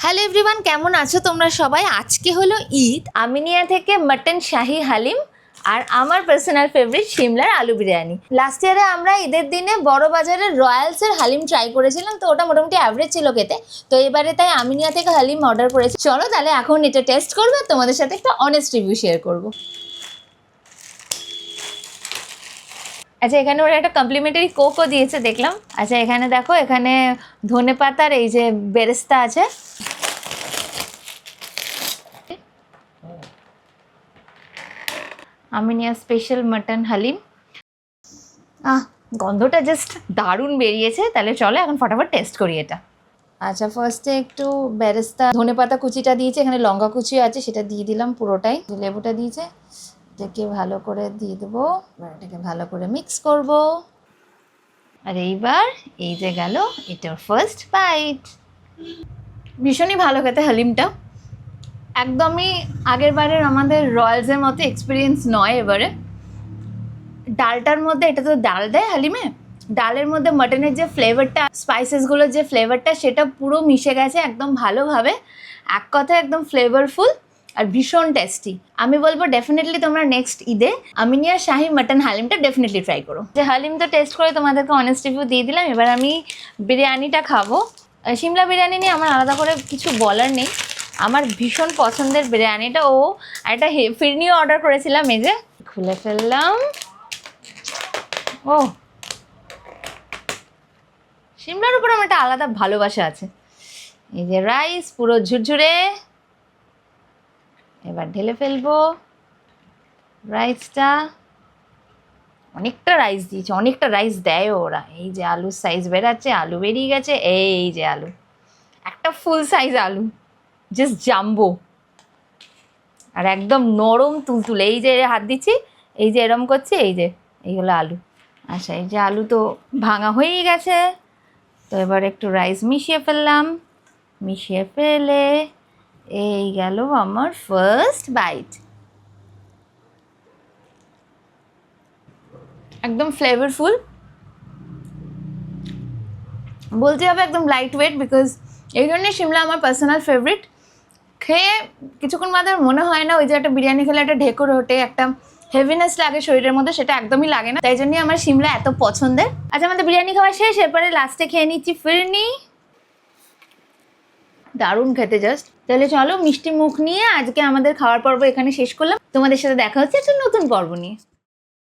Hello everyone, কেমন আছো তোমরা সবাই? আজকে হলো ঈদ। আমিনিয়া থেকে মাটন শাহি হালিম আর আমার পার্সোনাল ফেভারিট সিমলার আলু বিরিয়ানি। লাস্ট ইয়ারে আমরা ঈদের দিনে বড় বাজারের রয়্যালসের হালিম ট্রাই করেছিলাম, তো ওটা মোটামুটি অ্যাভারেজ ছিল খেতে। তো এবারে তাই আমিনিয়া থেকে হালিম অর্ডার করেছি। চলো তাহলে এখন এটা টেস্ট করবো আর তোমাদের সাথে একটা অনেস্ট রিভিউ শেয়ার করবো। আচ্ছা, এখানে ওরা একটা কমপ্লিমেন্টারি কোকও দিয়েছে দেখলাম। আচ্ছা, এখানে দেখো, এখানে ধনে পাতার এই যে বেরেস্তা আছে। Aminia special mutton haleem. গন্ধটা জাস্ট দারুণ বেরিয়েছে। তাহলে চলো এখন ফটাফট টেস্ট করি এটা। আচ্ছা, ফার্স্টে একটু বেরেস্তা ধনেপাতা কুচিটা দিয়েছে, এখানে লঙ্কা কুচিও আছে, সেটা দিয়ে দিলাম পুরোটাই। লেবুটা দিয়েছে, এটাকে ভালো করে দিয়ে দেবো। এটাকে ভালো করে মিক্স করব। আর এইবার এই যে গেল এটার ফার্স্ট বাইট। ভীষণই ভালো খেতে হালিমটা, একদমই আগের বারের আমাদের রয়্যালসের মতো এক্সপিরিয়েন্স নয়। এবারে ডালটার মধ্যে, এটা তো ডাল দেয় হালিমে, ডালের মধ্যে মাটনের যে ফ্লেভারটা, স্পাইসেসগুলোর যে ফ্লেভারটা, সেটা পুরো মিশে গেছে একদম ভালোভাবে। এক কথায় একদম ফ্লেভারফুল আর ভীষণ টেস্টি। আমি বলবো ডেফিনেটলি তোমরা নেক্সট ঈদে আমিনিয়া শাহি মাটন হালিমটা ডেফিনেটলি ট্রাই করো। যে হালিম তো টেস্ট করে তোমাদেরকে অনেস্ট রিভিউ দিয়ে দিলাম, এবার আমি বিরিয়ানিটা খাবো। সিমলা বিরিয়ানি নিয়ে আমার আলাদা করে কিছু বলার নেই, আমার ভীষণ পছন্দের বিরিয়ানিটা। একটা ফিরনিও অর্ডার করেছিলাম, এই যে খুলে ফেললাম। ও, সিমলার উপর আমার একটা আলাদা ভালোবাসা আছে। এই যে রাইস পুরো ঝুরঝুরে, এবার ঢেলে ফেলবো রাইসটা। অনেকটা রাইস দিয়েছে, অনেকটা রাইস দেয় ওরা। এই যে আলুর সাইজ বেরাচ্ছে, আলু বেরিয়ে গেছে, এই যে আলু, একটা ফুল সাইজ আলু, জাস্ট জাম্বো আর একদম নরম তুলতুলে। এই যে হাত দিচ্ছি, এই যে এরম করছি, এই হলো আলু। আচ্ছা, এই যে আলু তো ভাঙা হয়েই গেছে, তো এবার একটু রাইস মিশিয়ে ফেললাম। মিশিয়ে ফেলে এই গেল আমার ফার্স্ট বাইট। একদম ফ্লেভারফুল, বলতে হবে একদম লাইট ওয়েট, বিকজ এই জন্যই সিমলা আমার পার্সোনাল ফেভারিট। খেয়ে কিছুক্ষণ বাদে মনে হয় না ওই যে একটা বিরিয়ানি খেলে একটা ঢেকুর ওঠে, একটা হেভিনেস লাগে শরীরের মধ্যে, সেটা একদমই লাগে না। তাই জন্যই আমার সিমলা এত পছন্দের। আচ্ছা, আমাদের বিরিয়ানি খাওয়া শেষ, এরপরে লাস্টে খেয়ে নিচ্ছি ফিরনি। দারুণ খেতে জাস্ট। তাহলে চলো মিষ্টি মুখ নিয়ে আজকে আমাদের খাওয়ার পর্ব এখানে শেষ করলাম। তোমাদের সাথে দেখা হচ্ছে একটা নতুন পর্ব নিয়ে।